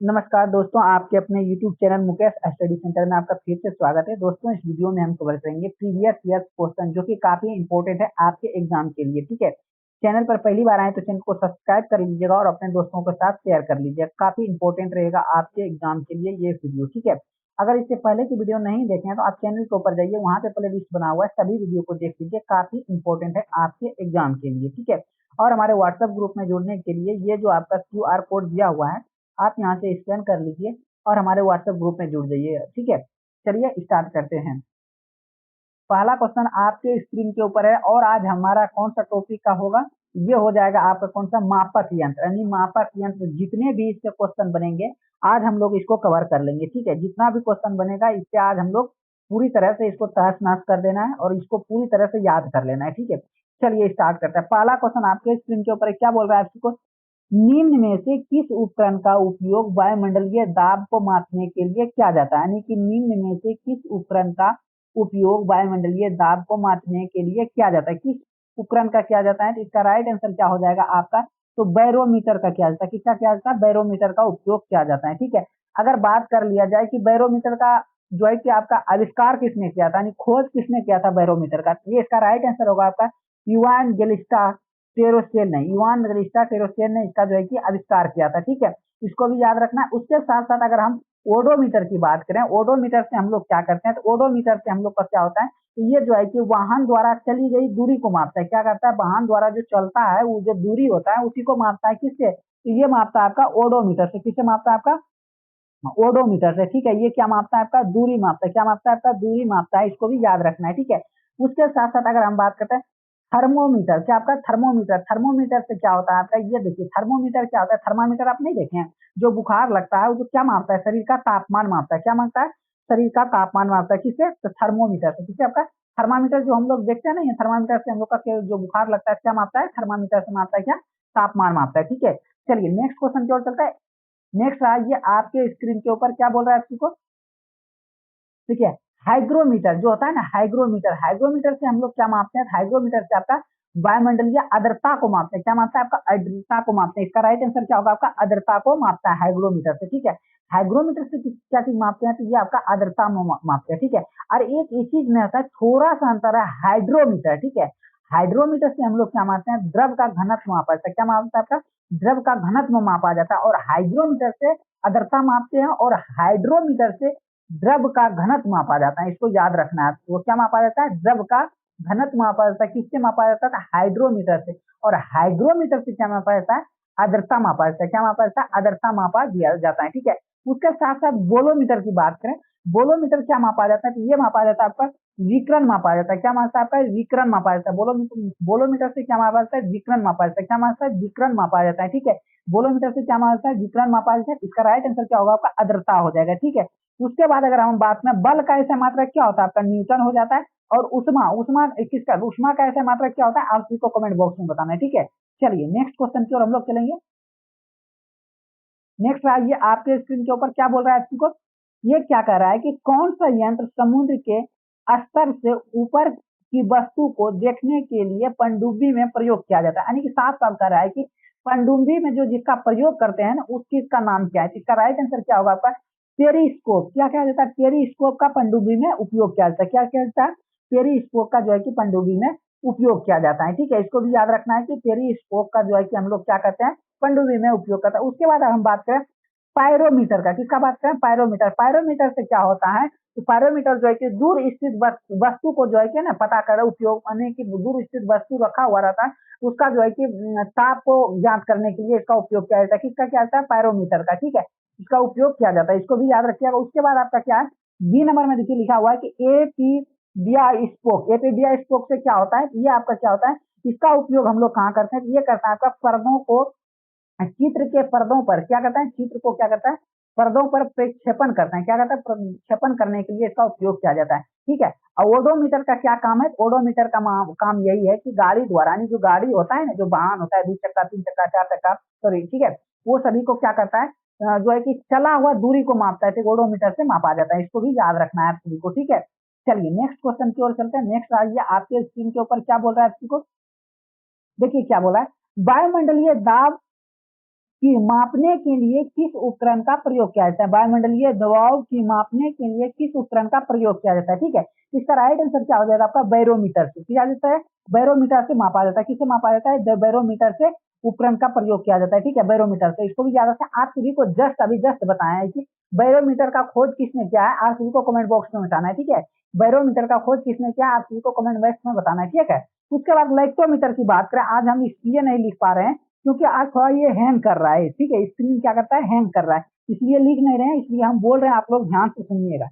नमस्कार दोस्तों, आपके अपने YouTube channel Mukesh study centre में आपका फिर से स्वागत है। दोस्तों, इस वीडियो में हम कवर करेंगे प्रीवियस ईयर क्वेश्चन जो कि काफी इंपॉर्टेंट है आपके एग्जाम के लिए। ठीक है, चैनल पर पहली बार आए तो चैनल को सब्सक्राइब कर लीजिएगा और अपने दोस्तों के साथ शेयर कर लीजिएगा। काफी इंपॉर्टेंट रहेगा आपके एग्जाम के लिए ये वीडियो। ठीक है, अगर इससे पहले की वीडियो नहीं देखे हैं तो आप चैनल के ऊपर जाइए, वहां पे प्ले लिस्ट बना हुआ है, सभी वीडियो को देख लीजिए। काफी इंपॉर्टेंट है आपके एग्जाम के लिए। ठीक है, और हमारे व्हाट्सएप ग्रुप में जुड़ने के लिए ये जो आपका QR कोड दिया हुआ है, आप यहाँ से स्कैन कर लीजिए और हमारे व्हाट्सएप ग्रुप में जुड़ जाइए। ठीक है, चलिए स्टार्ट करते हैं। पहला क्वेश्चन आपके स्क्रीन के ऊपर है और आज हमारा कौन सा टॉपिक का होगा? ये हो जाएगा आपका कौन सा, मापक यंत्र। यानी मापक यंत्र जितने भी इसके क्वेश्चन बनेंगे आज हम लोग इसको कवर कर लेंगे। ठीक है, जितना भी क्वेश्चन बनेगा इससे आज हम लोग पूरी तरह से इसको तहस नहस कर देना है और इसको पूरी तरह से याद कर लेना है। ठीक है, चलिए स्टार्ट करते हैं। पहला क्वेश्चन आपके स्क्रीन के ऊपर क्या बोल रहा है आपको? निम्न में से किस उपकरण का उपयोग वायुमंडलीय दाब को मापने के लिए किया जाता है? यानी कि निम्न में से किस उपकरण का उपयोग वायुमंडलीय दाब को मापने के लिए किया जाता है? किस उपकरण का किया जाता है? तो इसका राइट आंसर क्या हो जाएगा आपका? तो बैरोमीटर का किया जाता है। किसका किया जाता है? बैरोमीटर का उपयोग किया जाता है। ठीक है, अगर बात कर लिया जाए कि बैरोमीटर का जो है कि आपका आविष्कार किसने किया था, यानी खोज किसने किया था बैरोमीटर का, ये इसका राइट आंसर होगा आपका युवान गेलिस्टा टेरोस्टेन ने, युवान गेलिस्टा टेरोस्टेन ने इसका जो है कि आविष्कार किया था। ठीक है, इसको भी याद रखना है। उसके साथ साथ अगर हम ओडोमीटर की बात करें, ओडोमीटर से हम लोग क्या करते हैं, तो ओडोमीटर से हम लोग का क्या होता है, तो ये जो है कि वाहन द्वारा चली गई दूरी को मापता है। क्या करता है, वाहन द्वारा जो चलता है वो जो दूरी होता है उसी को मापता है। किससे? तो ये मापता है आपका ओडोमीटर से। किससे मापता है आपका? ओडोमीटर से। ठीक है, ये क्या मापता है आपका? दूरी मापता है। क्या मापता है आपका? दूरी मापता है। इसको भी याद रखना है। ठीक है, उसके साथ साथ अगर हम बात करते हैं थर्मोमीटर, क्या आपका थर्मोमीटर, थर्मोमीटर से क्या होता है आपका? ये देखिए थर्मोमीटर क्या होता है, थर्मामीटर आप नहीं देखे हैं? जो बुखार लगता है वो जो क्या मापता है, शरीर का तापमान मापता है। क्या मापता है? शरीर का तापमान मापता है। किससे? तो थर्मोमीटर से। किससे आपका? थर्मामीटर जो हम लोग देखते हैं ना, ये थर्मामीटर से हम लोग का जो बुखार लगता है क्या मापता है? थर्मामीटर से मापता है। क्या? तापमान मापता है। ठीक है, चलिए नेक्स्ट क्वेश्चन की ओर चलता है। नेक्स्ट रहा, ये आपके स्क्रीन के ऊपर क्या बोल रहा है आपको? ठीक है, हाइग्रोमीटर जो होता है ना, हाइग्रोमीटर, हाइग्रोमीटर से हम लोग क्या मापते हैं? हाइग्रोमीटर से आपका वायुमंडलीय आर्द्रता को मापते हैं। क्या मापता है? आपका आर्द्रता को मापते हैं। इसका राइट आंसर क्या होगा आपका? आर्द्रता को मापता है हाइग्रोमीटर से। ठीक है, हाइग्रोमीटर से क्या चीज मापते हैं? तो ये आपका आर्द्रता मापते हैं। ठीक है, और एक इस चीज में आता है थोड़ा सा अंतर है, हाइड्रोमीटर। ठीक है, हाइड्रोमीटर से हम लोग क्या मापते हैं? द्रव का घनत्व मापा जाता है। क्या मापता है आपका? द्रव का घनत्व मापा जाता है। और हाइग्रोमीटर से आर्द्रता मापते हैं और हाइड्रोमीटर से द्रव का घनत्व मापा जाता है। इसको याद रखना है। वो क्या मापा जाता है? द्रव का घनत्व मापा जाता है। किससे मापा जाता है? हाइड्रोमीटर से। और हाइग्रोमीटर से क्या मापा जाता है? आर्द्रता मापा जाता है। क्या मापा जाता है? आर्द्रता मापा दिया जाता है। ठीक है, उसके साथ साथ बोलोमीटर की बात करें, बोलोमीटर क्या मापा जाता है? तो ये मापा जाता है आपका विकिरण मापा जाता है। क्या मापता है आपका? विकिरण मापा जाता है। बोलोमीटर से क्या मापा जाता है? विकिरण मापा जाता है। क्या मापता है? विकिरण मापा जाता है। ठीक है, बोलोमीटर से क्या मापा जाता है? विकिरण मापा जाता है। इसका राइट आंसर क्या होगा आपका? आर्द्रता हो जाएगा। ठीक है, उसके बाद अगर हम बात में बल का ऐसा मात्रक क्या होता है आपका? न्यूटन हो जाता है। और उष्मा, उष्मा किसका? उष्मा का ऐसा मात्रक क्या होता है? आप इसको कमेंट बॉक्स में बताना है। ठीक है, चलिए नेक्स्ट क्वेश्चन की ओर हम लोग चलेंगे। नेक्स्ट आइए, आपके स्क्रीन के ऊपर क्या बोल रहा है आपको? ये क्या कह रहा है कि कौन सा यंत्र समुद्र के स्तर से ऊपर की वस्तु को देखने के लिए पनडुब्बी में प्रयोग किया जाता है? यानी कि साफ साफ कह रहा है कि पनडुब्बी में जो जिसका प्रयोग करते हैं ना उस चीज का नाम क्या है? इसका राइट आंसर क्या होगा आपका? पेरिस्कोप। क्या क्या जाता है? पेरिस्कोप का पनडुब्बी में उपयोग किया जाता है। क्या क्या जाता है? पेरिस्कोप का जो है कि पनडुब्बी में उपयोग किया जाता है। ठीक है, इसको भी याद रखना है कि पेरिस्कोप का जो है कि हम लोग क्या करते हैं? पनडुब्बी में उपयोग करता है। उसके बाद हम बात करें पायरोमीटर का। किसका बात करें? पायरोमीटर। पायरोमीटर से क्या होता है? तो पायरोमीटर जो है कि दूर स्थित वस्तु को जो है कि ना पता कर उपयोग, यानी कि दूर स्थित वस्तु रखा हुआ रहता है उसका जो है कि ताप को ज्ञात करने के लिए इसका उपयोग किया जाता है। किसका क्या होता है? पायरोमीटर का। ठीक है, इसका उपयोग किया जाता है। इसको भी याद रखिएगा। उसके बाद आपका क्या है? बी नंबर में देखिए लिखा हुआ है कि एपीडिया स्पोक। एपीडिया स्पोक से क्या होता है? ये आपका क्या होता है? इसका उपयोग हम लोग कहाँ करते हैं? तो ये करता है आपका पर्दों को, चित्र के पर्दों पर क्या करता है? चित्र को क्या करता है? पर्दों पर प्रक्षेपण करता है। क्या करता है? प्रक्षेपण करने के लिए इसका उपयोग किया जाता है। ठीक है, और ओडोमीटर का क्या काम है? ओडोमीटर का काम यही है कि गाड़ी द्वारा, यानी जो गाड़ी होता है ना, जो वाहन होता है, 2 चक्का 3 चक्का 4 चक्का, सॉरी, ठीक है, वो सभी को क्या करता है? जो है कि चला हुआ दूरी को मापता है, तो ओडोमीटर से मापा जाता है। इसको भी याद रखना है आप सभी को। ठीक है, चलिए नेक्स्ट क्वेश्चन की ओर चलते हैं। नेक्स्ट आइए, आपके स्क्रीन के ऊपर क्या बोल रहा है आपको? देखिए क्या बोला है, वायुमंडलीय दाब कि मापने के लिए किस उपकरण का प्रयोग किया जाता है, वायुमंडलीय दबाव की मापने के लिए किस उपकरण का प्रयोग किया जाता है। ठीक है, इसका राइट आंसर क्या हो जाएगा आपका, बैरोमीटर से किया जाता है, बैरोमीटर से मापा जाता है। किससे मापा जाता है, बैरोमीटर से उपकरण का प्रयोग किया जाता है। ठीक है, बैरोमीटर से, इसको भी याद रखें। आप सभी को जस्ट बताया है कि बैरोमीटर का खोज किसने किया है, आप सभी को कमेंट बॉक्स में बताना है। ठीक है, बैरोमीटर का खोज किसने किया, आप सभी को कमेंट बॉक्स में बताना है। ठीक है, उसके बाद इलेक्ट्रोमीटर की बात करें, आज हम इसलिए नहीं लिख पा रहे हैं क्योंकि आज थोड़ा ये हैंग कर रहा है। ठीक है, स्क्रीन क्या करता है, हैंग कर रहा है, इसलिए लिख नहीं रहे हैं, इसलिए हम बोल रहे हैं, आप लोग ध्यान से सुनिएगा।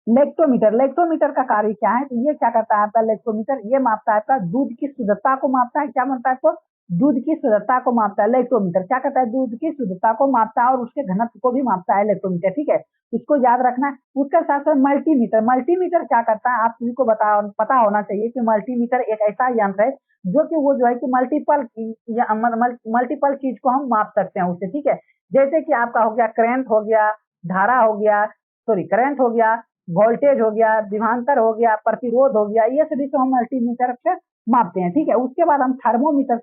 लेक्टोमीटर, लेक्टोमीटर का कार्य क्या है, तो ये क्या करता है आपका लेक्टोमीटर, ये मापता है आपका दूध की शुद्धता को मापता है। क्या मापता है आपको, दूध की शुद्धता को मापता है। लेक्टोमीटर क्या करता है, दूध की शुद्धता को मापता है और उसके घनत्व को भी मापता है लेक्टोमीटर। ठीक है, इसको याद रखना है। उसके साथ साथ मल्टीमीटर, मल्टीमीटर क्या करता है, आप सभी को पता होना चाहिए कि मल्टीमीटर एक ऐसा यंत्र है जो कि वो जो है कि मल्टीपल चीज को हम माप सकते हैं उससे। ठीक है, जैसे कि आपका हो गया करंट हो गया, धारा हो गया, सॉरी करंट हो गया, वोल्टेज हो गया, विभवांतर हो गया, प्रतिरोध हो गया, ये सभी को हम मल्टीमीटर से मापते हैं। ठीक है, उसके बाद हम थर्मामीटर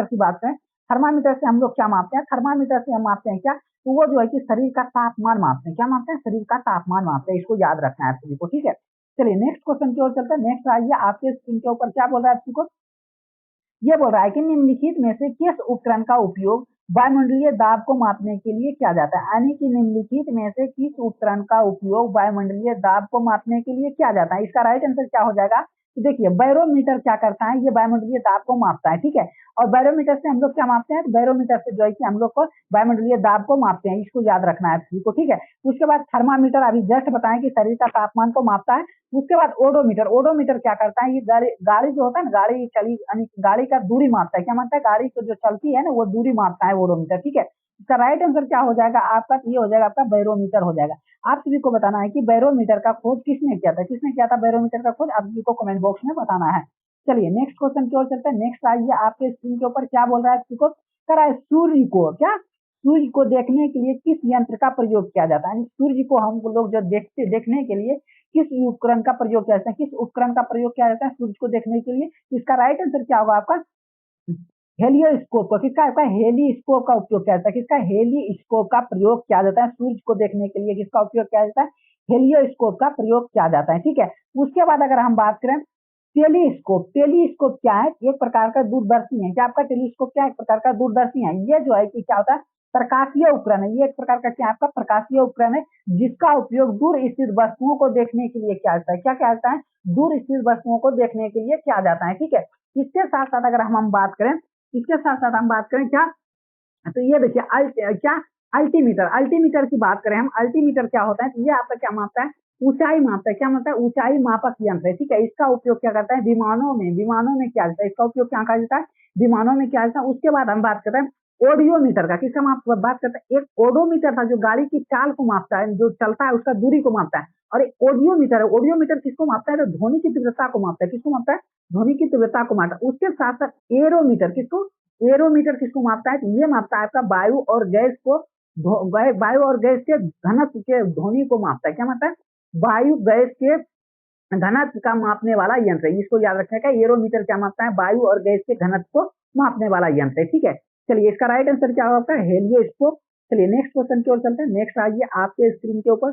की बात करें, थर्मामीटर से हम लोग क्या मापते हैं, थर्मामीटर से हम मापते हैं क्या, तो वो जो है कि शरीर का तापमान मापते हैं। क्या मापते हैं, शरीर का तापमान मापते हैं, इसको याद रखना है आप सभी को। ठीक है, चलिए नेक्स्ट क्वेश्चन की ओर चलते हैं। नेक्स्ट आइए, आपके स्क्रीन के ऊपर क्या बोल रहा है आप सभी को, ये बोल रहा है कि निम्नलिखित में से किस उपकरण का उपयोग वायुमंडलीय दाब को मापने के लिए किया जाता है, यानी कि निम्नलिखित में से किस उपकरण का उपयोग वायुमंडलीय दाब को मापने के लिए किया जाता है। इसका राइट आंसर क्या हो जाएगा, तो देखिए बैरोमीटर क्या करता है, ये वायुमंडलीय दाब को मापता है। ठीक है, और बैरोमीटर से हम लोग क्या मापते हैं, बैरोमीटर से जो है कि हम लोग को वायुमंडलीय दाब को मापते हैं, इसको याद रखना है सभी को। ठीक है, उसके बाद थर्मामीटर अभी जस्ट बताएं कि शरीर का तापमान को मापता है। उसके बाद ओडोमीटर, ओडोमीटर क्या करता है, ये गाड़ी जो होता है ना, गाड़ी चली यानी गाड़ी का दूरी मापता है। क्या मापता है, गाड़ी को जो चलती है ना वो दूरी मापता है ओडोमीटर। ठीक है, इसका राइट आंसर क्या हो जाएगा आपका, ये हो जाएगा आपका बैरोमीटर हो जाएगा। आप सभी को बताना है कि बैरोमीटर का खोज किसने किया था, किसने किया था बैरोमीटर का खोज, आप सभी को कमेंट बॉक्स में बताना है। चलिए नेक्स्ट क्वेश्चन की ओर चलते हैं। नेक्स्ट आइए, आपके स्क्रीन के ऊपर क्या बोल रहा है, आप सभी को कह रहा है सूर्य को क्या, सूर्य को देखने के लिए किस यंत्र का प्रयोग किया जाता है, सूर्य को हम लोग जो देखने के लिए किस उपकरण का प्रयोग किया जाता है, किस उपकरण का प्रयोग किया जाता है सूर्य को देखने के लिए। इसका राइट आंसर क्या होगा आपका, हेलियोस्कोप का, किसका आपका हेलीस्कोप का उपयोग किया जाता है, किसका हेलीस्कोप का प्रयोग किया जाता है सूर्य को देखने के लिए, किसका उपयोग किया जाता है, हेलियोस्कोप का प्रयोग किया जाता है। ठीक है, उसके बाद अगर हम बात करें टेलीस्कोप, टेलीस्कोप क्या है, एक प्रकार का दूरदर्शी है। क्या आपका टेलीस्कोप क्या है, एक प्रकार का दूरदर्शी है। ये जो है कि क्या होता है, प्रकाशीय उपकरण है, ये एक प्रकार का क्या आपका प्रकाशीय उपकरण है, जिसका उपयोग दूर स्थित वस्तुओं को देखने के लिए किया जाता है। क्या किया जाता है, दूर स्थित वस्तुओं को देखने के लिए किया जाता है। ठीक है, इसके साथ साथ अगर हम बात करें, इसके साथ साथ हम बात करें क्या, तो ये देखिए क्या अल्टीमीटर, अल्टीमीटर की बात करें हम, अल्टीमीटर क्या होता है, तो ये आपका क्या मापता है, ऊंचाई मापता है। क्या मापता है, ऊंचाई मापक यंत्र है। ठीक है, इसका उपयोग क्या करता है, विमानों में किया जाता है, इसका उपयोग क्या किया जाता है, विमानों में किया जाता है। उसके बाद हम बात करते हैं ओडियोमीटर का, किसका बात करते हैं, एक ओडोमीटर था जो गाड़ी की चाल को मापता है, जो चलता है उसका दूरी को मापता है, और एक ओडियोमीटर है, ओडियोमीटर किसको मापता है, तो ध्वनि की तीव्रता को मापता है। किसको मापता है, ध्वनि की तीव्रता को मापता है। उसके साथ साथ एरोमीटर, किसको, एरोमीटर किसको मापता है, तो ये मापता है आपका वायु और गैस को, वायु और गैस के घनत्व के ध्वनि को मापता है। क्या मापता है, वायु गैस के घनत्व का मापने वाला यंत्र है, इसको याद रखने का। एरोमीटर क्या मापता है, वायु और गैस के घनत्व को मापने वाला यंत्र है। ठीक है, चलिए इसका राइट आंसर क्या होगा, हेलियोस्कोप। चलिए नेक्स्ट क्वेश्चन की ओर चलते हैं। नेक्स्ट आइए आपके स्क्रीन के ऊपर,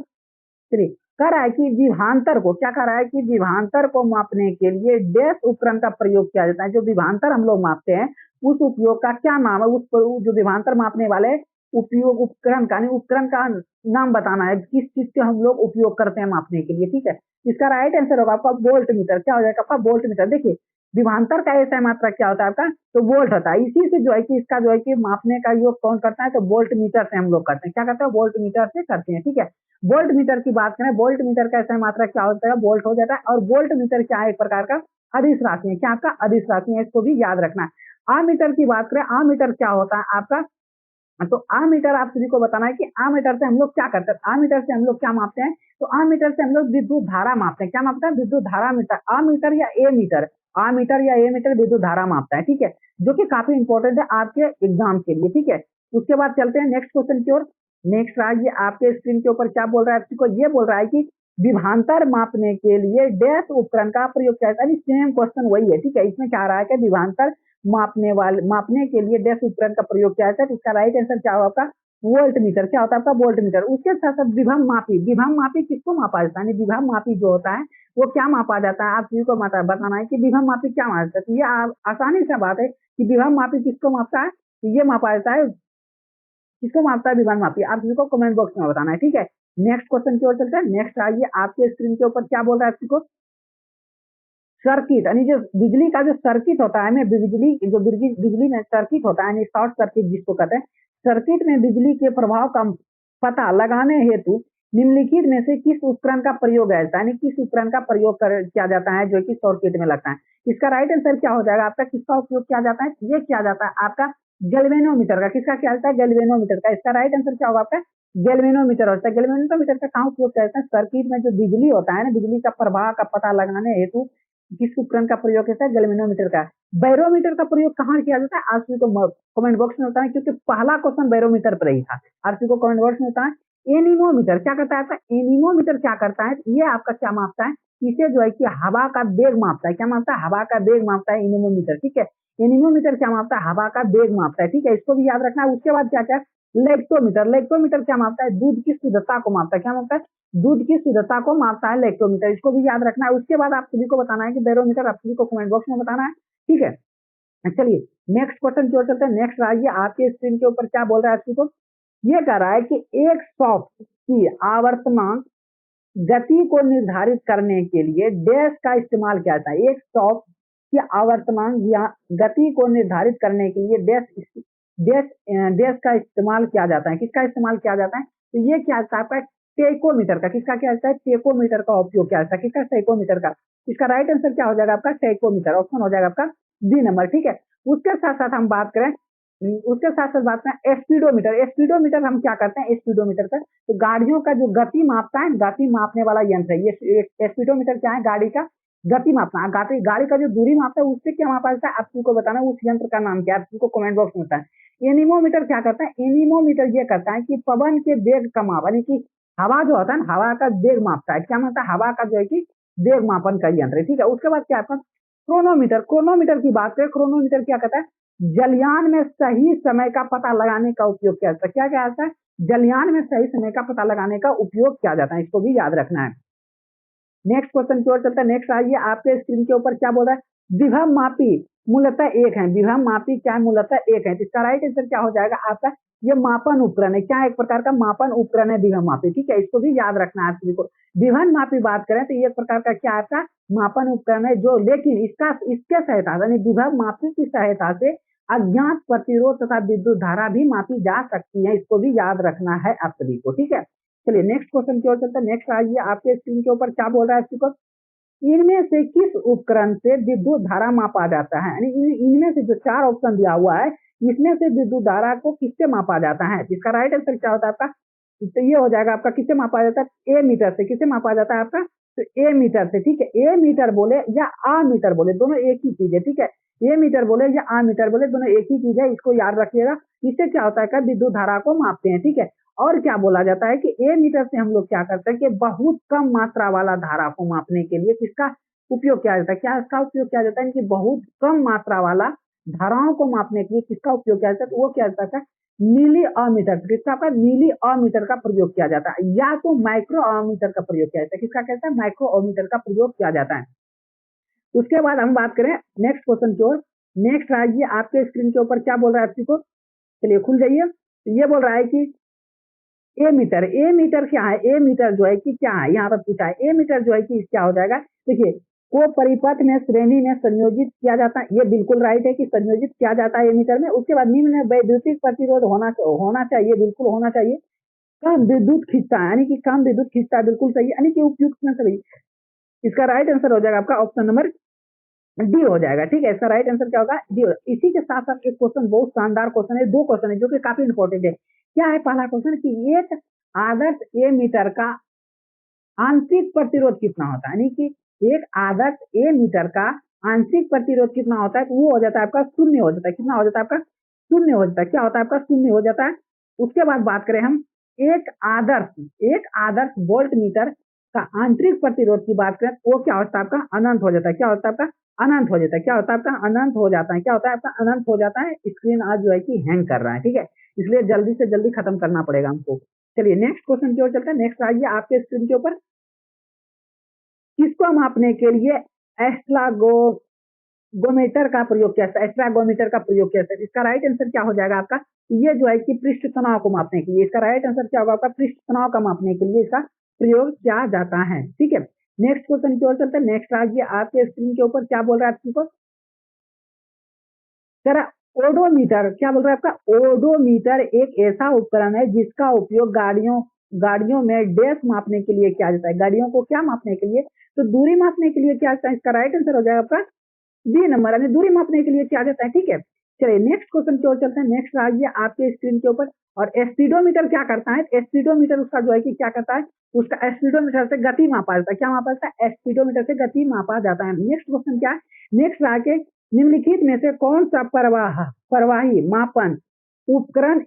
चलिए कह रहा है कि विभवांतर को, क्या कह रहा है कि विभवांतर को मापने के लिए डैश उपकरण का प्रयोग किया जाता है। जो विभवांतर हम लोग मापते हैं उस उपयोग का क्या नाम है, उस जो विभवांतर मापने वाले उपयोग उपकरण का, नहीं उपकरण का नाम बताना है, किस चीज के हम लोग उपयोग करते हैं मापने के लिए। ठीक है, इसका राइट आंसर होगा आपका वोल्ट मीटर। क्या हो जाएगा आपका, वोल्ट मीटर। देखिए विभवांतर का ऐसा मात्रा क्या होता है आपका, तो वोल्ट होता है। इसी से जो है कि इसका जो है कि मापने का योग कौन करता है, तो वोल्ट मीटर से हम लोग करते हैं। क्या करते हैं, वोल्ट मीटर से करते हैं। ठीक है, वोल्ट मीटर की बात करें, वोल्ट मीटर का ऐसा मात्रा क्या होता है, वोल्ट हो जाता है। और वोल्ट मीटर क्या है, एक प्रकार का अदिश राशि है। क्या आपका अदिश राशि है, इसको भी याद रखना है। आमीटर की बात करें, आमीटर क्या होता है आपका, तो आमीटर आप सभी को बताना है कि आमीटर से हम लोग क्या करते हैं, आमीटर से हम लोग क्या मापते हैं, तो आमीटर से हम लोग विद्युत धारा मापते हैं। क्या मापते हैं, विद्युत धारा मीटर, आमीटर या ए मीटर, आमीटर या ए मीटर विद्युत धारा मापता है। ठीक है, जो कि काफी इंपॉर्टेंट है आपके एग्जाम के लिए। ठीक है, उसके बाद चलते हैं नेक्स्ट क्वेश्चन की ओर। नेक्स्ट आइए आपके स्क्रीन के ऊपर क्या बोल रहा है, आपको ये बोल रहा है कि विभवांतर मापने के लिए डैश उपकरण का प्रयोग किया जाता है। सेम क्वेश्चन वही है। ठीक है, इसमें क्या आ रहा है कि विभवांतर मापने के लिए डैश उपकरण का प्रयोग किया जाता है। इसका राइट आंसर क्या होगा आपका? Volt meter. क्या होता है आपका? Volt meter. उसके साथ साथ विभव मापी। विभव मापी किसको मापा जाता है? विभव मापी जो होता है वो क्या मापा जाता है? आप सभी को बताना है कि विभव मापी क्या मापा जाता है। तो ये आसानी से बात है कि विभव मापी किसको मापता है? तो ये मापा जाता है, किसको मापता है? विभव मापी। आप सभी को कमेंट बॉक्स में बताना है, ठीक है। नेक्स्ट क्वेश्चन की ओर चलते हैं। नेक्स्ट आइए, आपके स्क्रीन के ऊपर क्या बोल रहा है आपको? सर्किट, यानी जो बिजली का जो सर्किट होता है, बिजली में सर्किट होता है, यानी शॉर्ट सर्किट जिसको कहते हैं, सर्किट में बिजली के प्रभाव का पता लगाने हेतु निम्नलिखित में से किस उपकरण का प्रयोग है? यानी किस उपकरण का प्रयोग किया जाता है जो कि सर्किट में लगता है? इसका राइट आंसर क्या हो जाएगा आपका? किसका उपयोग किया जाता है? ये किया जाता है आपका गैल्वेनोमीटर का। किसका किया जाता है? गैल्वेनोमीटर का। इसका राइट आंसर क्या होगा आपका? गैल्वेनोमीटर होता है। गैल्वेनोमीटर का कहाँ उपयोग किया जाता है? सर्किट में जो बिजली होता है ना, बिजली का प्रवाह का पता लगाने हेतु किस उपकरण का प्रयोग होता है? गैल्वेनोमीटर का। बैरोमीटर का प्रयोग कहाँ किया जाता है? आप सभी को कमेंट बॉक्स में बताएं, क्योंकि पहला क्वेश्चन बैरोमीटर पर ही था। आप सभी को कमेंट बॉक्स में बताएं। एनीमोमीटर क्या करता है आपका? एनीमोमीटर क्या करता है? ये आपका क्या मापता है? इसे जो है कि हवा का वेग मापता है। क्या मापता है? हवा का वेग मापता है एनीमोमीटर, ठीक है। एनीमोमीटर क्या मापता है? हवा का वेग मापता है, ठीक है। इसको भी याद रखना है। उसके बाद क्या क्या? लेक्टोमीटर। लेक्टोमीटर क्या मापता है? दूध की शुद्धता को मापता है। क्या मापता है? दूध की शुद्धता को मापता है लेक्टोमीटर। इसको भी याद रखना है। उसके बाद आप सभी को बताना है कि बैरोमीटर। आप सभी को कमेंट बॉक्स में बताना है, ठीक है। चलिए नेक्स्ट क्वेश्चन की ओर चलते हैं। नेक्स्ट आइए, आपके स्क्रीन के ऊपर क्या बोल रहा है आप सभी को? ये कह रहा है कि एक सॉफ्ट की आवर्तमान गति को निर्धारित करने के लिए डैश का इस्तेमाल किया जाता है। एक सॉफ्ट की आवर्तमान या गति को निर्धारित करने के लिए डैश डैश का इस्तेमाल किया जाता है। किसका इस्तेमाल किया जाता है? तो ये क्या है आपका? टेकोमीटर का। किसका क्या जाता है? टेकोमीटर का उपयोग किया जाता है। किसका? टेकोमीटर का। इसका राइट आंसर क्या हो जाएगा आपका? टेकोमीटर। ऑप्शन हो जाएगा आपका बी नंबर, ठीक है। उसके साथ साथ हम बात करें, उसके साथ साथ बात करें स्पीडोमीटर। स्पीडोमीटर हम क्या करते हैं? स्पीडोमीटर का तो गाड़ियों का जो गति मापता है, गति मापने वाला यंत्र है ये। स्पीडोमीटर क्या है? गाड़ी का गति मापना। गाड़ी का जो दूरी मापता है उससे क्या मापा जाता है? आप को बताना है उस यंत्र का नाम क्या है। आपको कमेंट बॉक्स में बताएं। एनीमोमीटर क्या करता है? एनीमोमीटर ये करता है कि पवन के वेग का माप, यानी कि हवा जो होता है ना, हवा का वेग मापता है। क्या मापता है? हवा का जो है कि वेग मापन का यंत्र है, ठीक है। उसके बाद क्या आपका? क्रोनोमीटर। क्रोनोमीटर की बात करें, क्रोनोमीटर क्या कहता है? जलयान में सही समय का पता लगाने का उपयोग किया जाता है। क्या क्या आता है? जलयान में सही समय का पता लगाने का उपयोग किया जाता है। इसको भी याद रखना है। नेक्स्ट क्वेश्चन की ओर चलता है। नेक्स्ट आइए, आपके स्क्रीन के ऊपर क्या बोल रहा है? विभव मापी मूलतः एक है। विभव मापी क्या है? मूलतः एक है। तो इसका राइट आंसर क्या हो जाएगा आपका? ये मापन उपकरण है। क्या? एक प्रकार का मापन उपकरण है विभव मापी, ठीक है। इसको भी याद रखना है आप सभी को। विभव मापी बात करें तो ये एक प्रकार का क्या आपका? मापन उपकरण है, जो लेकिन इसके सहायता यानी विभव मापी की सहायता से अज्ञात प्रतिरोध तथा विद्युत धारा भी मापी जा सकती है। इसको भी याद रखना है आप सभी को, ठीक है। चलिए नेक्स्ट क्वेश्चन की ओर चलते हैं। नेक्स्ट आइए, आपके स्क्रीन के ऊपर क्या बोल रहा है आपको? इनमें से किस उपकरण से विद्युत धारा मापा जाता है? यानी इनमें से जो चार ऑप्शन दिया हुआ है, इसमें से विद्युत धारा को किससे मापा जाता है? इसका राइट आंसर क्या होता है आपका? तो ये हो जाएगा आपका, किससे मापा जाता है? ए मीटर से। किससे मापा जाता है आपका? तो ए मीटर से, ठीक है। ए मीटर बोले या आ मीटर बोले, दोनों एक ही चीज है, ठीक है। ए मीटर बोले या आ मीटर बोले, दोनों एक ही चीज है। इसको याद रखिएगा। इससे क्या होता है? विद्युत धारा को मापते हैं, ठीक है। और क्या बोला जाता है कि ए मीटर से हम लोग क्या करते हैं कि बहुत कम मात्रा वाला धारा को मापने के लिए किसका उपयोग किया जाता है? क्या इसका उपयोग किया जाता है कि बहुत कम मात्रा वाला धाराओं को मापने के लिए किसका उपयोग किया जाता है? तो वो क्या जाता है? मिली अमीटर। किसका? पर मिली अमीटर का प्रयोग किया जाता है, या तो माइक्रो अमीटर का प्रयोग किया जाता है। किसका कहता है? माइक्रो अमीटर का प्रयोग किया जाता है। उसके बाद हम बात करें नेक्स्ट क्वेश्चन की ओर। नेक्स्ट आइए, आपके स्क्रीन के ऊपर क्या बोल रहा है आपको? चलिए खुल जाइए। तो ये बोल रहा है कि ए मीटर। ए मीटर क्या है? ए मीटर जो है कि क्या है, यहाँ पर पूछा है। ए मीटर जो है कि क्या हो जाएगा? देखिए, को परिपथ में श्रेणी में संयोजित किया जाता है। ये बिल्कुल राइट है कि संयोजित किया जाता है ए मीटर में। उसके बाद निम्न में वैद्युतिक प्रतिरोध होना चाहिए, बिल्कुल होना चाहिए। कम विद्युत खींचता है, यानी कि कम विद्युत खींचता है, बिल्कुल सही, यानी कि उपयुक्त में सही। इसका राइट आंसर हो जाएगा आपका ऑप्शन नंबर डी हो जाएगा, ठीक है। इसका राइट आंसर क्या होगा? डी होगा। इसी के साथ साथ एक क्वेश्चन, बहुत शानदार क्वेश्चन है, दो क्वेश्चन है जो कि काफी इंपॉर्टेंट है। क्या है पहला क्वेश्चन कि एक आदर्श ए मीटर का आंशिक प्रतिरोध कितना होता है? यानी कि एक आदर्श ए मीटर का आंशिक प्रतिरोध कितना होता है? तो वो हो जाता है आपका शून्य हो जाता है। कितना हो जाता है आपका? शून्य हो जाता है। क्या होता है आपका? शून्य हो जाता है। उसके बाद बात करें हम एक आदर्श वोल्ट मीटर का आंतरिक प्रतिरोध की बात करें, वो क्या होता है आपका? अनंत हो जाता है। क्या होता है आपका? अनंत हो जाता है। क्या होता है आपका? अनंत हो जाता है। क्या होता है आपका? अनंत हो जाता है। स्क्रीन आज जो है कि हैंग कर रहा है, ठीक है, इसलिए जल्दी से जल्दी खत्म करना पड़ेगा हमको। चलिए नेक्स्ट क्वेश्चन की ओर चलते हैं। नेक्स्ट आइए आपके स्क्रीन के ऊपर, किसको मापने के लिए एस्ट्रागोमीटर का प्रयोग किया जाता है? एस्ट्रागोमीटर का प्रयोग किया जाता है। इसका राइट आंसर क्या हो जाएगा आपका? ये जो है कि पृष्ठ तनाव को मापने के लिए, इसका राइट आंसर क्या होगा आपका? पृष्ठ तनाव का मापने के लिए इसका प्रयोग किया जाता है, ठीक है। नेक्स्ट क्वेश्चन की ओर चलते हैं। नेक्स्ट आइए आपके स्क्रीन के ऊपर, क्या बोल रहा है आपको? जरा ओडोमीटर, क्या बोल रहा है आपका? ओडोमीटर एक ऐसा उपकरण है जिसका उपयोग गाड़ियों गाड़ियों में डैश मापने के लिए किया जाता है। गाड़ियों को क्या मापने के लिए? तो दूरी मापने के लिए किया जाता है। इसका राइट आंसर हो जाएगा आपका बी नंबर, यानी दूरी मापने के लिए किया जाता है, ठीक है। चलिए नेक्स्ट क्वेश्चन की ओर चलते हैं। नेक्स्ट आइए आपके स्क्रीन के ऊपर, और स्पीडोमीटर क्या करता है? स्पीडोमीटर उसका जो है कि क्या करता है? उसका स्पीडोमीटर से गति मापा जाता है। क्या मापा जाता है? स्पीडोमीटर से गति मापा जाता है। नेक्स्ट क्वेश्चन क्या है? नेक्स्ट आके, निम्नलिखित में से कौन सा प्रवाही मापन उपकरण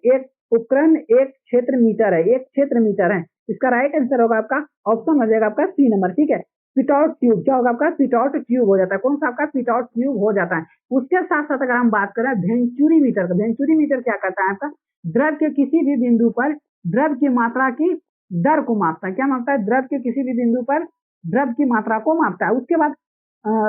एक क्षेत्र मीटर है? एक क्षेत्र मीटर है। इसका राइट आंसर होगा आपका, ऑप्शन हो जाएगा आपका सी नंबर, ठीक है। पिटआउट ट्यूब, क्या होगा आपका? पिटआउट ट्यूब हो जाता है। कौन सा आपका? पिटआउट ट्यूब हो जाता है। उसके साथ साथ अगर हम बात करें वेंचुरी मीटर का, वेंचुरी मीटर क्या करता है आपका? द्रव के किसी भी बिंदु पर द्रव की मात्रा की दर को मापता है। क्या मापता है? द्रव के किसी भी बिंदु पर द्रव की मात्रा को मापता है। उसके बाद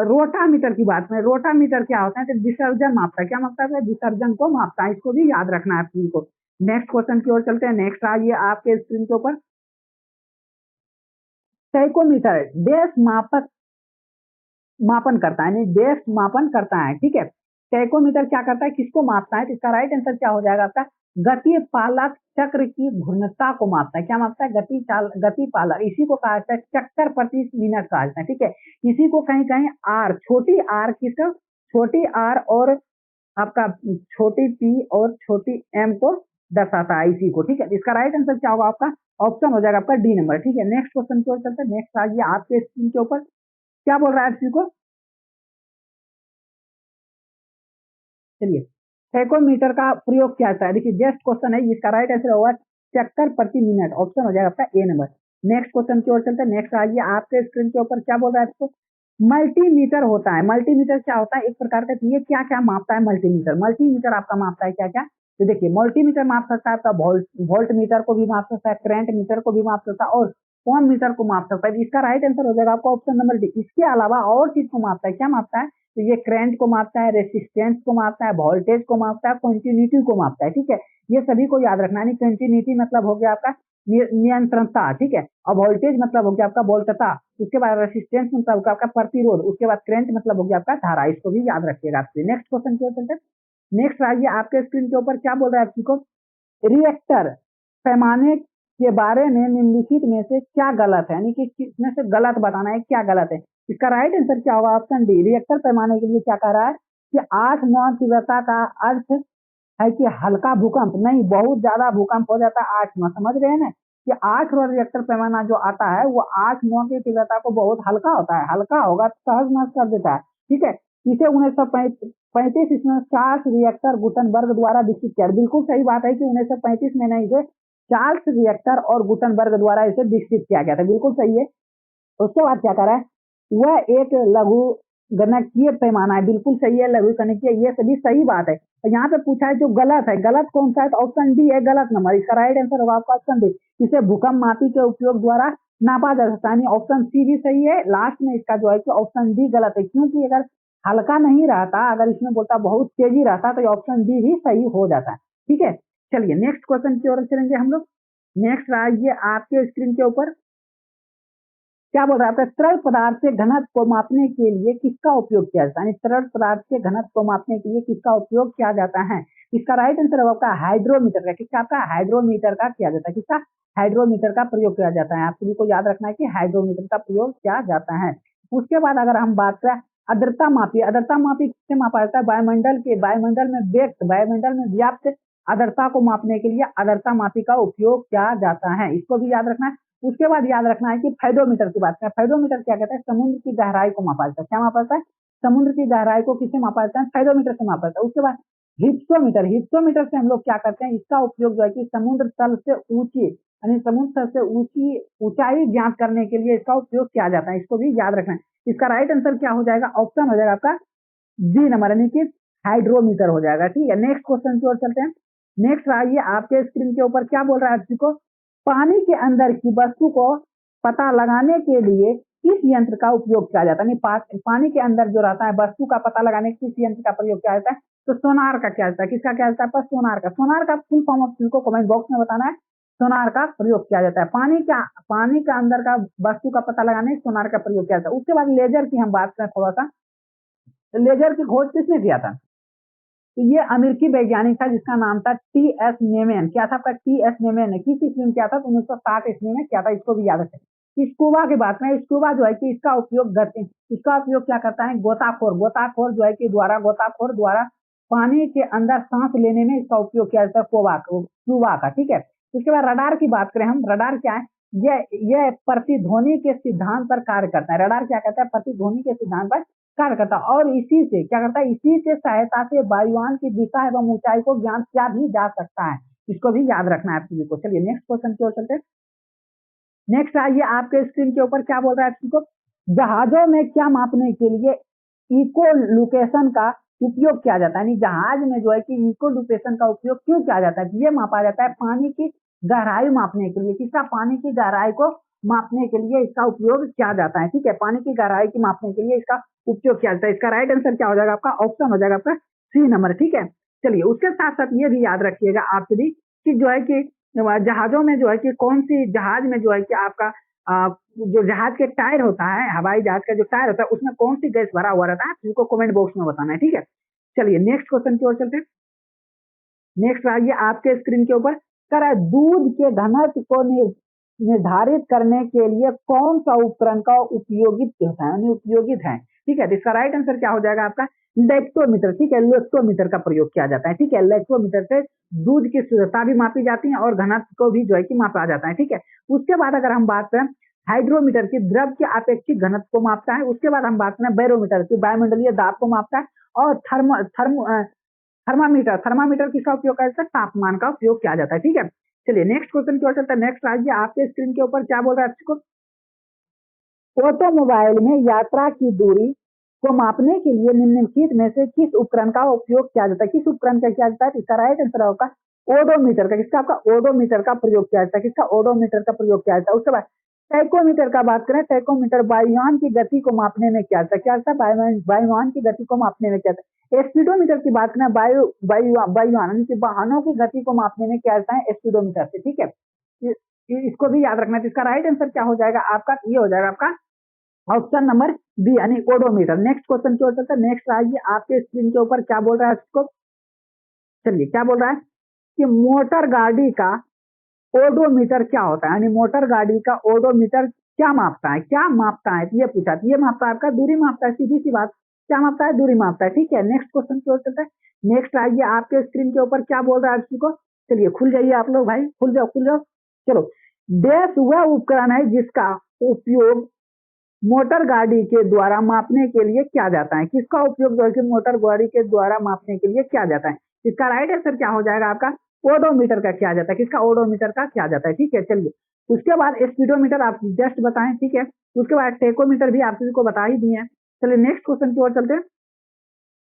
रोटामीटर की बात करें, रोटामीटर क्या होता है? तो विसर्जन मापता है। क्या मापता है? विसर्जन को मापता है। इसको भी याद रखना है आप सभी को। नेक्स्ट क्वेश्चन की ओर चलते हैं। नेक्स्ट आइए आपके स्क्रीन के ऊपर, साइकोमीटर डैश मापन करता है, यानी डैश मापन करता है, ठीक है। टैकोमीटर क्या करता है? किसको मापता है? तो इसका राइट आंसर क्या हो जाएगा आपका? गति पालक चक्र की घूर्णता को मापता है। क्या मापता है? गति पालक, इसी को कहा जाता है चक्कर प्रति मिनट कहा जाता है, ठीक है। इसी को कहीं कहीं आर, छोटी आर, किसका? छोटी आर और आपका छोटी पी और छोटी एम को दर्शाता है, इसी को, ठीक है। इसका राइट आंसर क्या होगा आपका? ऑप्शन हो जाएगा आपका डी नंबर, ठीक है। नेक्स्ट क्वेश्चन की ओर चलते हैं। नेक्स्ट आइए आपके स्क्रीन के ऊपर, क्या बोल रहा है इसी को? चलिए, टैकोमीटर का प्रयोग क्या होता है? देखिए जस्ट क्वेश्चन है, इसका राइट आंसर होगा चक्कर प्रति मिनट, ऑप्शन हो जाएगा आपका ए नंबर। नेक्स्ट क्वेश्चन की ओर चलते हैं। नेक्स्ट आइए आपके स्क्रीन के ऊपर, क्या बोल रहा है इसको? मल्टीमीटर होता है। मल्टीमीटर क्या होता है? एक प्रकार का, ये क्या क्या मापता है? मल्टीमीटर, मल्टीमीटर आपका मापता है क्या क्या? तो देखिए मल्टीमीटर माप सकता है आपका वोल्ट मीटर को भी माप सकता है, करंट मीटर को भी माप सकता है, और ओम मीटर को माप सकता है। इसका राइट आंसर हो जाएगा आपका ऑप्शन नंबर डी। इसके अलावा और चीज को मापता है। क्या मापता है? तो ये करंट को मापता है, रेसिस्टेंस को मापता है, वोल्टेज को मापता है, कंटिन्यूटी को मापता है, ठीक है। ये सभी को याद रखना है। कंटिन्यूटी मतलब हो गया आपका नियंत्रणता, ठीक है, और वोल्टेज मतलब हो गया आपका वोल्टता। उसके बाद रेसिस्टेंस मतलब होगा आपका प्रतिरोध। उसके बाद करंट मतलब हो गया आपका धारा। इसको भी याद रखिएगा आपसे। नेक्स्ट क्वेश्चन की ओर चलते हैं। नेक्स्ट आइए आपके स्क्रीन के ऊपर, क्या बोल रहा है आपको? रिएक्टर पैमाने के बारे में निम्नलिखित में से क्या गलत है? यानी कि इसमें से गलत बताना है, क्या गलत है। इसका राइट आंसर क्या होगा? Option D. रिएक्टर पैमाने के लिए क्या कह रहा है कि 8-9 तीव्रता का अर्थ है कि हल्का भूकंप नहीं, बहुत ज्यादा भूकंप हो जाता है 8-9, समझ रहे हैं ना, कि 8 और रिएक्टर पैमाना जो आता है वो 8-9 की तीव्रता को बहुत हल्का होता है, हल्का होगा तो सहज नष्ट कर देता है, ठीक है। इसे 1935 इसमें चार्ल्स रिएक्टर गुटनबर्ग द्वारा विकसित किया। बिल्कुल सही बात है कि 1935 में नहीं, इसे चार्ल्स रिएक्टर और गुटनबर्ग द्वारा इसे विकसित किया गया था, बिल्कुल सही है। उसके बाद क्या करा है? वह एक लघु गणकीय पैमाना है, बिल्कुल सही है, लघु गणकीय, ये सभी सही बात है। तो यहाँ पे पूछा है जो गलत है, गलत कौन सा है? तो ऑप्शन डी है गलत नंबर। इसका राइट आंसर होगा आपका ऑप्शन डी। इसे भूकंप मापी के उपयोग द्वारा नापा जा सकता है। ऑप्शन सी भी सही है। लास्ट में इसका जो है कि ऑप्शन डी गलत है, क्योंकि अगर हल्का नहीं रहता, अगर इसमें बोलता बहुत तेजी रहता, तो ऑप्शन डी भी सही हो जाता है, ठीक है। चलिए नेक्स्ट क्वेश्चन की ओर चलेंगे हम लोग। नेक्स्ट आइए आपके स्क्रीन के ऊपर, क्या बोल रहा है आपका? तरल पदार्थ के घनत्व को मापने के लिए किसका उपयोग किया जाता है? तरल पदार्थ के घनत्व को मापने के लिए किसका उपयोग किया जाता है? इसका राइट आंसर है आपका हाइड्रोमीटर का। किसका? आपका हाइड्रोमीटर का किया जाता है। किसका? हाइड्रोमीटर का प्रयोग किया जाता है। आप सभी को याद रखना है कि हाइड्रोमीटर का प्रयोग किया जाता है। उसके बाद अगर हम बात करें आर्द्रता मापी, आर्द्रता मापी किससे मापा जाता है? वायुमंडल में व्यक्त, वायुमंडल में व्याप्त आर्द्रता को मापने के लिए आर्द्रता मापी का उपयोग किया जाता है। इसको भी याद रखना है। उसके बाद याद रखना है कि फाइडोमीटर की बात करें। फाइडोमीटर क्या कहता है? समुद्र की गहराई को मापा जाता है। क्या मापा जाता है? समुद्र की गहराई को किससे मापा जाता है? फाइडोमीटर से मापा जाता है। उसके बाद हिप्सोमीटर, हिप्सोमीटर से हम लोग क्या करते हैं? इसका उपयोग जो है कि समुद्र तल से ऊंची यानी समुद्र से ऊंची ऊंचाई ज्ञात करने के लिए इसका उपयोग किया जाता है, इसको भी याद रखना है। इसका राइट आंसर क्या हो जाएगा, ऑप्शन हो जाएगा आपका जी नंबर, यानी कि हाइड्रोमीटर हो जाएगा। ठीक है, नेक्स्ट क्वेश्चन की ओर चलते हैं। नेक्स्ट आइए, आपके स्क्रीन के ऊपर क्या बोल रहा है आपको, पानी के अंदर की वस्तु को पता लगाने के लिए किस यंत्र का उपयोग किया जाता है, पानी के अंदर जो रहता है वस्तु का पता लगाने के किस यंत्र का प्रयोग किया जाता है, तो सोनार का किया जाता है। किसका किया जाता है, सोनार का। सोनार का फुल फॉर्म आपको कमेंट बॉक्स में बताना है। सोनार का प्रयोग किया जाता है पानी का अंदर का वस्तु का पता लगाने सोनार का प्रयोग किया जाता है। उसके बाद लेजर की हम बात करें थोड़ा सा, लेजर की खोज किसने किया था, तो ये अमेरिकी वैज्ञानिक था जिसका नाम था टी.एस. नेमेन। क्या था आपका, टी.एस. नेमेन ने किस ईस्वी में किया था, तो 1960 ईस्वी में किया था। इसको भी याद रखें। स्कूबा की बात करें, स्कूबा जो है कि इसका उपयोग क्या करता है, गोताखोर जो है कि गोताखोर द्वारा पानी के अंदर सांस लेने में इसका उपयोग किया जाता है, स्कूबा का। ठीक है, उसके बाद रडार की बात करें हम, रडार क्या है, यह प्रतिध्वनि के सिद्धांत पर कार्य करता है। रडार क्या करता है, प्रतिध्वनि के सिद्धांत पर कार्य करता है, और इसी से क्या करता है, इसी से सहायता से वायुयान की दिशा एवं ऊंचाई को ज्ञात किया भी जा सकता है। इसको भी याद रखना है आप सभी को। चलिए नेक्स्ट क्वेश्चन की ओर चलते हैं। नेक्स्ट आइए, आपके स्क्रीन के ऊपर क्या बोल रहा है आपको, जहाजों में क्या मापने के लिए इको लोकेशन का उपयोग किया जाता है, यानी जहाज में जो है कि इको लोकेशन का उपयोग क्यों किया जाता है, ये मापा जाता है पानी की गहराई मापने के लिए। किसका, पानी की गहराई को मापने के लिए इसका उपयोग किया जाता है। ठीक है, पानी की गहराई की मापने के लिए इसका उपयोग किया जाता है। इसका राइट आंसर क्या हो जाएगा आपका, ऑप्शन हो जाएगा आपका सी नंबर। ठीक है, चलिए उसके साथ साथ ये भी याद रखिएगा आप सभी कि जो है कि जहाजों में जो है कि कौन सी जहाज में जो है कि आपका जो जहाज के टायर होता है, हवाई जहाज का जो टायर होता है उसमें कौन सी गैस भरा हुआ रहता है, जिसको कमेंट बॉक्स में बताना है। ठीक है, चलिए नेक्स्ट क्वेश्चन की ओर चलते हैं। नेक्स्ट आइए, आपके स्क्रीन के ऊपर कह रहा है दूध के घनत्व को निर्धारित करने के लिए कौन सा उपकरण का उपयोगित होता है, यानी उपयोगित है। ठीक है, तो इसका राइट आंसर क्या हो जाएगा आपका, लैक्टोमीटर। ठीक है, लैक्टोमीटर का प्रयोग किया जाता है। ठीक है, लैक्टोमीटर से दूध की शुद्धता भी मापी जाती है और घनत्व को भी जो है कि मापा जाता है। ठीक है, उसके बाद अगर हम बात करें हाइड्रोमीटर की, द्रव के अपेक्षित घनत्व को मापता है। उसके बाद हम बात करें बैरोमीटर की, वायुमंडलीय दाब को मापता है। और थर्मामीटर किसका उपयोग करता है, तापमान का उपयोग किया जाता है। ठीक है, चलिए नेक्स्ट क्वेश्चन की ओर चलते हैं। नेक्स्ट आइए, आपके स्क्रीन के ऊपर क्या बोल रहा है आपको, ऑटोमोबाइल में यात्रा की दूरी को मापने के लिए निम्नलिखित में से किस उपकरण का उपयोग किया जाता है, किस उपकरण का किया जाता है, इसका राइट आंसर होगा ओडोमीटर का। किसका, आपका ओडोमीटर का प्रयोग किया जाता है। किसका, ओडोमीटर का प्रयोग किया जाता है। उसके बाद टैकोमीटर का बात करें, टैकोमीटर वायुयान की गति को मापने में क्या जाता है, क्या होता है, वायुयान की गति को मापने में क्या जाता है। स्पीडोमीटर की बात करें, वायुयान की वाहनों की गति को मापने में क्या जाता है, स्पीडोमीटर से। ठीक है, इसको भी याद रखना है। इसका राइट आंसर क्या हो जाएगा आपका, ये हो जाएगा आपका ऑप्शन नंबर बी, यानी ओडोमीटर। नेक्स्ट क्वेश्चन की ओर चलते हैं। नेक्स्ट आइए, आपके स्क्रीन के ऊपर क्या बोल रहा है इसको, चलिए क्या बोल रहा है कि मोटर गाड़ी का ओडोमीटर क्या होता है, यानी मोटर गाड़ी का ओडोमीटर क्या मापता है, क्या मापता है, ये पूछा। ये मापता है आपका दूरी मापता है, सीधी सी बात, क्या मापता है, दूरी मापता है। ठीक है, नेक्स्ट क्वेश्चन की ओर चलते हैं। नेक्स्ट आइए, आपके स्क्रीन के ऊपर क्या बोल रहा है इसको, चलिए खुल जाइए आप लोग भाई, खुल जाओ खुल जाओ। चलो, डैश वह उपकरण है जिसका उपयोग मोटर गाड़ी के द्वारा मापने के लिए किया जाता है। किसका उपयोग जो है कि मोटर गाड़ी के द्वारा मापने के लिए किया जाता है। इसका राइट आंसर क्या हो जाएगा आपका, ओडोमीटर का किया जाता है। किसका, ओडोमीटर का किया जाता है। ठीक है, चलिए उसके बाद स्पीडोमीटर आप जस्ट बताएं। ठीक है, उसके बाद टेकोमीटर भी आप सभी को बता ही दिए हैं। चलिए नेक्स्ट क्वेश्चन की ओर चलते हैं।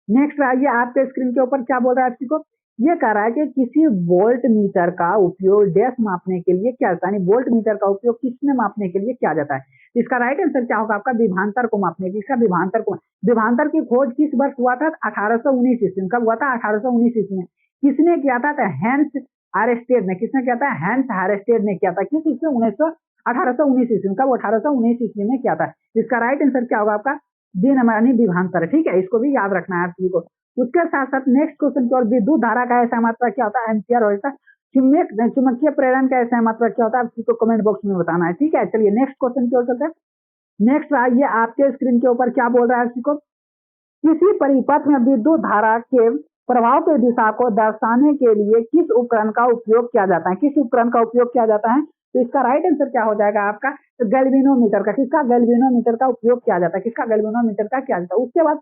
नेक्स्ट आइए, आपके स्क्रीन के ऊपर क्या बोल रहा है आपको, ये कह रहा है कि किसी वोल्ट मीटर का उपयोग डैश मापने के लिए क्या जाता है, वोल्ट मीटर का उपयोग किसमें मापने के लिए किया जाता है। इसका राइट आंसर क्या होगा आपका, विभवांतर को मापने की। इसका विभवांतर की खोज किस वर्ष हुआ था, 1819 ईस्वी में। कब हुआ था, 1819 ईस्वी में। किसने किया था, हैंस हायरस्टेड ने। किसने किया था, हैंस हायरस्टेड ने किया था। किस ईस्वी, 1819 ईस्वी में। कब, 1819 ईस्वी में किया था। इसका राइट आंसर क्या होगा आपका, डी नंबर, यानी विभवांतर। ठीक है, इसको भी याद रखना है आप सभी को। उसके साथ साथ नेक्स्ट क्वेश्चन की ओर, विद्युत धारा का ऐसा मात्रा क्या होता है, एम्पियर होता है। चुंबकीय प्रेरण का ऐसा मात्रा क्या होता है, आपको कमेंट बॉक्स में बताना है। ठीक है, चलिए नेक्स्ट क्वेश्चन की ओर चलते हैं। नेक्स्ट आइए, आपके स्क्रीन के ऊपर क्या बोल रहा है आपको, किसी परिपथ में विद्युत धारा के प्रभाव की दिशा को दर्शाने के लिए किस उपकरण का उपयोग किया जाता है, किस उपकरण का उपयोग किया जाता है। तो इसका राइट आंसर क्या हो जाएगा आपका, तो गैल्वेनोमीटर का। किसका, गैल्वेनोमीटर का उपयोग किया जाता है। किसका, गैल्वेनोमीटर का किया जाता है। उसके बाद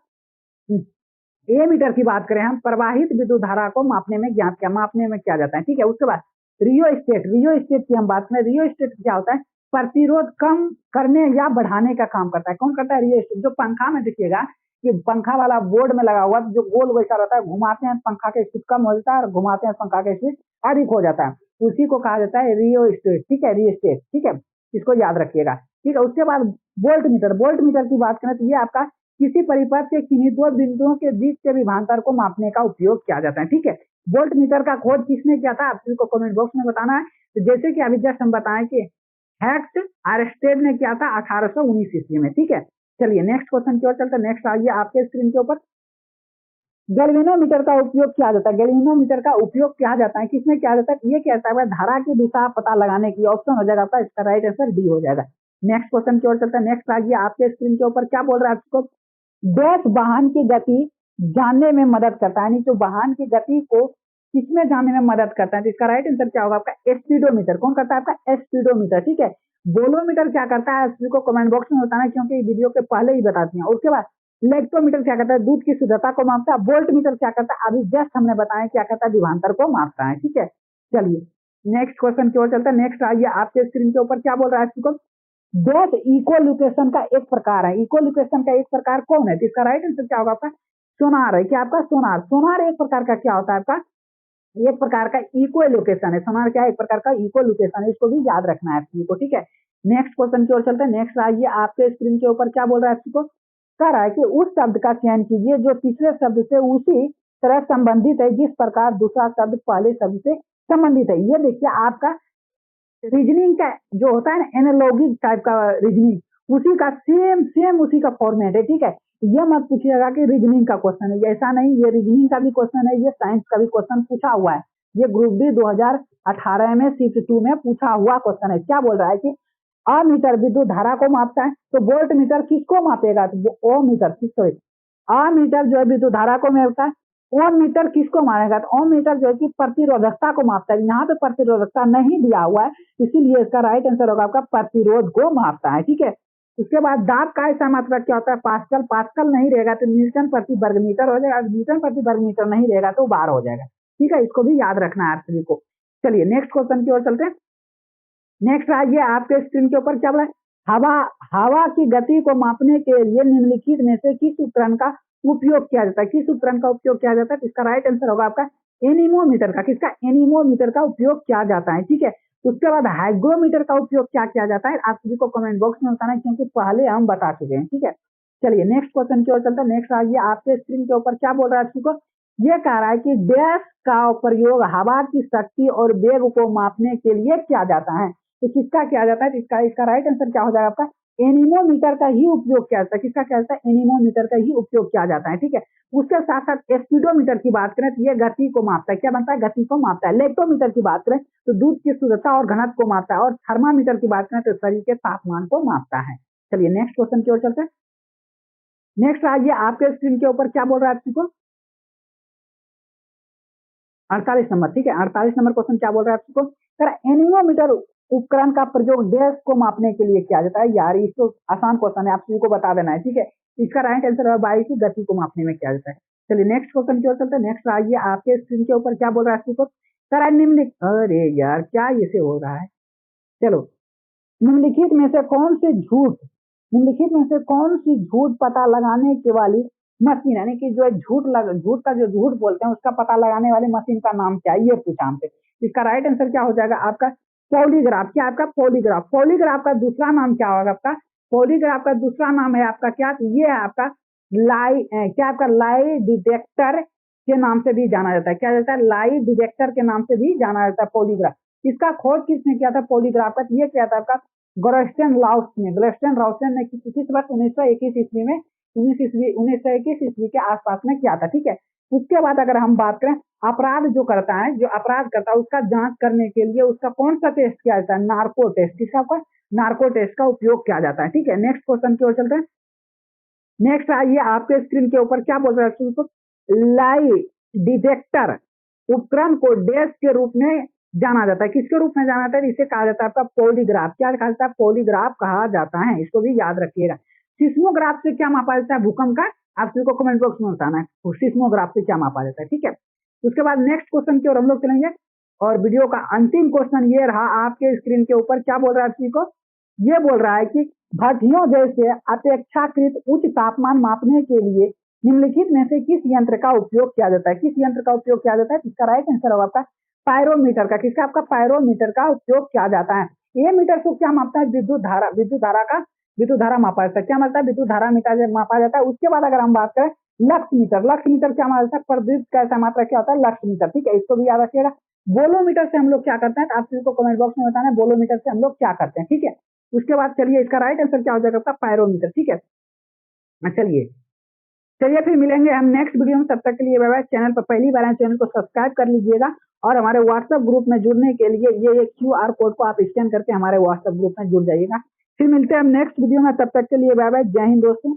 ए मीटर की बात करें हम, प्रवाहित विद्युत धारा को मापने में किया जाता है। ठीक है, उसके बाद रियो स्टेट की हम बात करें, रियो स्टेट क्या होता है, प्रतिरोध कम करने या बढ़ाने का काम करता है। कौन करता है, रियो स्टेट। जो पंखा में देखिएगा कि पंखा वाला बोर्ड में लगा हुआ जो गोल वैसा रहता है, घुमाते हैं पंखा का स्पीड कम हो जाता है और घुमाते हैं पंखा का स्पीड अधिक हो जाता है, उसी को कहा जाता है रियो स्टेट। ठीक है, रियो स्टेट। ठीक है, इसको याद रखिएगा। ठीक है, उसके बाद वोल्ट मीटर। वोल्ट मीटर की बात करें तो ये आपका किसी परिपथ के किन्हीं दो बिंदुओं के बीच के विभवांतर को मापने का उपयोग किया जाता है। ठीक है, वोल्ट मीटर का खोज किसने किया था, आप सभी को कमेंट बॉक्स में बताना है। तो जैसे कि अभी जस्ट हम बताएं कि हेक्स आर्स्टेड ने किया था 1819 ईस्वी में। ठीक है, चलिए नेक्स्ट क्वेश्चन की ओर चलते हैं। नेक्स्ट आइए आपके स्क्रीन के ऊपर, गैल्वेनोमीटर का उपयोग किया जाता है। गैल्वेनोमीटर का उपयोग किया जाता है, किसमें किया जाता है, ये कहता है धारा की दिशा पता लगाने की ऑप्शन हो जाएगा आपका, इसका राइट आंसर डी हो जाएगा। नेक्स्ट क्वेश्चन की ओर चलते हैं। नेक्स्ट आइए आपके स्क्रीन के ऊपर, क्या बोल रहा है आपको, डैश वाहन की गति जानने में मदद करता है, यानी तो वाहन की गति को किसमें जानने में मदद करता है, तो इसका राइट आंसर क्या होगा आपका, स्पीडोमीटर। कौन करता है आपका, स्पीडोमीटर। ठीक है, बोलोमीटर क्या करता है, सभी को कमेंट बॉक्स में बताना, क्योंकि वीडियो के पहले ही बताती हैं। उसके बाद लेक्टोमीटर क्या करता है, दूध की शुद्धता को मापता है। वोल्ट मीटर क्या करता है, अभी जस्ट हमने बताया क्या करता है, विभवांतर को मापता है। ठीक है, चलिए नेक्स्ट क्वेश्चन की ओर चलते हैं। नेक्स्ट आइए आपके स्क्रीन के ऊपर, क्या बोल रहा है इसको, डैश इकोलोकेशन का एक प्रकार है। इकोलोकेशन का एक प्रकार कौन है, तो इसका राइट आंसर क्या होगा आपका, सोनार है। क्या आपका, सोनार। सोनार एक प्रकार का क्या होता है आपका, एक प्रकार का इको लोकेशन है। सोनार क्या है, एक प्रकार का इको लोकेशन है, इसको भी याद रखना है आपको। ठीक है, नेक्स्ट क्वेश्चन की ओर चलते हैं। नेक्स्ट आइए आपके स्क्रीन के ऊपर, क्या बोल रहा है आपको, कह रहा है कि उस शब्द का चयन कीजिए जो तीसरे शब्द से उसी तरह संबंधित है जिस प्रकार दूसरा शब्द पहले शब्द से संबंधित है। ये देखिए आपका रीजनिंग का जो होता है ना, एनालॉगी टाइप का रीजनिंग, उसी का सेम सेम उसी का फॉर्मेट है। ठीक है, ये मत पूछिएगा कि रीजनिंग का क्वेश्चन है, ऐसा नहीं, ये रीजनिंग का भी क्वेश्चन है, ये साइंस का भी क्वेश्चन पूछा हुआ है। ये ग्रुप डी 2018 में शिफ्ट 2 में पूछा हुआ क्वेश्चन है। क्या बोल रहा है कि अमीटर विद्युत धारा को मापता है, तो वोल्ट मीटर किसको मापेगा, तो वो मीटर किसको, अमीटर जो है विद्युत धारा को मापता है, ओम मीटर किसको मानेगा, तो ओम मीटर जो है कि प्रतिरोधकता को मापता है। यहाँ पे प्रतिरोधकता नहीं दिया हुआ है, इसीलिए इसका राइट आंसर होगा आपका प्रतिरोध को मापता है। ठीक है, उसके बाद दाब का ऐसा मात्रा क्या होता है, पास्कल। पास्कल नहीं रहेगा तो न्यूटन प्रति वर्ग मीटर हो जाएगा, न्यूटन प्रति वर्ग मीटर नहीं रहेगा तो बार हो जाएगा। ठीक है, इसको भी याद रखना है आप सभी को। चलिए नेक्स्ट क्वेश्चन की ओर चलते हैं। नेक्स्ट आइए आपके स्क्रीन के ऊपर, क्या बोला, हवा हवा की गति को मापने के लिए निम्नलिखित में से किस उपकरण का उपयोग किया जाता है, किस उपकरण का उपयोग किया जाता है, तो इसका राइट आंसर होगा आपका एनीमोमीटर का। किसका, एनीमोमीटर का उपयोग किया जाता है। ठीक है, उसके बाद हाइग्रोमीटर का उपयोग क्या किया जाता है, आप सभी को कमेंट बॉक्स में बताना है, क्योंकि पहले हम बता चुके हैं। ठीक है, चलिए नेक्स्ट क्वेश्चन की ओर चलते हैं। नेक्स्ट आइए आपके स्क्रीन के ऊपर, क्या बोल रहा है आपको, ये कह रहा है कि डैश का प्रयोग हवा की शक्ति और वेग को मापने के लिए किया जाता है, तो किसका किया जाता है, इसका इसका राइट आंसर क्या हो जाएगा आपका, एनीमोमीटर का ही उपयोग किया जाता है। किसका किया जाता है, एनीमोमीटर का ही उपयोग किया जाता है। ठीक है, उसके साथ साथ स्पीडोमीटर की बात करें तो ये गति को मापता है, क्या बनता है, गति को मापता है। लेक्टोमीटर की बात करें तो दूध की शुद्धता और घनत्व को मापता है, और थर्मामीटर की बात करें तो शरीर के तापमान को मापता है। चलिए नेक्स्ट क्वेश्चन की ओर चलते हैं। नेक्स्ट आइए आपके स्क्रीन के ऊपर, क्या बोल रहा है आपको, 48 नंबर। ठीक है, 48 नंबर क्वेश्चन क्या बोल रहा है आपको, एनीमोमीटर उपकरण का प्रयोग डैश को मापने के लिए किया जाता है। यार इसको आसान क्वेश्चन है, आप सभी को बता देना है। ठीक है, इसका राइट आंसर है वायु की गति को मापने में किया जाता है। चलिए नेक्स्ट क्वेश्चन की ओर चलते हैं। नेक्स्ट आइए आपके स्क्रीन के ऊपर, क्या बोल रहा है आपको, निम्नलिखित, अरे यार क्या इसे हो रहा है, चलो, निम्नलिखित में से कौन से झूठ, निम्नलिखित में से कौन सी झूठ पता लगाने के वाली मशीन, यानी कि जो है झूठ का जो झूठ बोलते हैं उसका पता लगाने वाली मशीन का नाम क्या है, ये पूछा हमसे। इसका राइट आंसर क्या हो जाएगा आपका, पॉलीग्राफ। क्या आपका, पॉलीग्राफ। पॉलीग्राफ का दूसरा नाम क्या होगा आपका, पॉलीग्राफ का दूसरा नाम है आपका क्या, ये है आपका क्या आपका लाई डिटेक्टर के नाम से भी जाना जाता है। क्या जाता है, लाई डिटेक्टर के नाम से भी जाना जाता है पॉलीग्राफ। इसका खोज किसने किया था पॉलीग्राफ का, ये किया था आपका गोरस्टेन लाउस ने। गोरस्टेन लाउसन ने किस वर्ष 1921 ईस्वी में, 1921 ईस्वी के आसपास में किया था। ठीक है, उसके बाद अगर हम बात करें, अपराध जो करता है, जो अपराध करता है उसका जांच करने के लिए उसका कौन सा टेस्ट किया जाता है, नार्को टेस्ट। किसका, नार्को टेस्ट का उपयोग किया जाता है। ठीक है, नेक्स्ट क्वेश्चन की ओर चलते हैं। नेक्स्ट आइए आपके स्क्रीन के ऊपर, क्या बोल रहा है उसको, लाई डिटेक्टर उपकरण को डैश के रूप में जाना जाता है। किसके रूप में जाना जाता है, इसे कहा जाता है आपका पॉलीग्राफ। क्या कहा जाता है, पॉलीग्राफ कहा जाता है, इसको भी याद रखिएगा। सिस्मोग्राफ से क्या मापा जाता है, भूकंप का, आप सभी को कमेंट बॉक्स में बताना है सिस्मोग्राफ से क्या मापा जाता है। ठीक है, उसके बाद नेक्स्ट क्वेश्चन की ओर हम लोग चलेंगे। और वीडियो का अंतिम क्वेश्चन ये रहा आपके स्क्रीन के ऊपर, क्या बोल रहा है आपको? ये बोल रहा है कि भट्टियों जैसे अपेक्षाकृत उच्च तापमान मापने के लिए निम्नलिखित में से किस यंत्र का उपयोग किया जाता है? किस यंत्र का उपयोग किया जाता है? इसका राइट आंसर होगा आपका पायरोमीटर का। किसका? आपका पायरोमीटर का उपयोग किया जाता है। ये मीटर को क्या मापता है? विद्युत धारा मापा जाता है। क्या मापता है? विद्युत धारा मीटर मापा जाता है। उसके बाद अगर हम बात करें लक्स मीटर क्या मापा जाता है? प्रदीप्त का ऐसा मात्रा क्या होता है? Lux meter. ठीक है, इसको भी याद रखिएगा। बोलोमीटर से हम लोग क्या करते हैं? आप सभी को कमेंट बॉक्स में बताना है बोलोमीटर से हम लोग क्या करते हैं। ठीक है, उसके बाद चलिए इसका राइट आंसर क्या हो जाएगा आपका? पायरोमीटर। ठीक है, चलिए चलिए फिर मिलेंगे हम नेक्स्ट वीडियो में। तब तक के लिए बाय बाय। चैनल पर पहली बार आए चैनल को सब्सक्राइब कर लीजिएगा और हमारे व्हाट्सएप ग्रुप में जुड़ने के लिए ये QR कोड को आप स्कैन करके हमारे व्हाट्सएप ग्रुप में जुड़ जाइएगा। फिर मिलते हैं हम नेक्स्ट वीडियो में। तब तक के लिए बाय बाय। जय हिंद दोस्तों।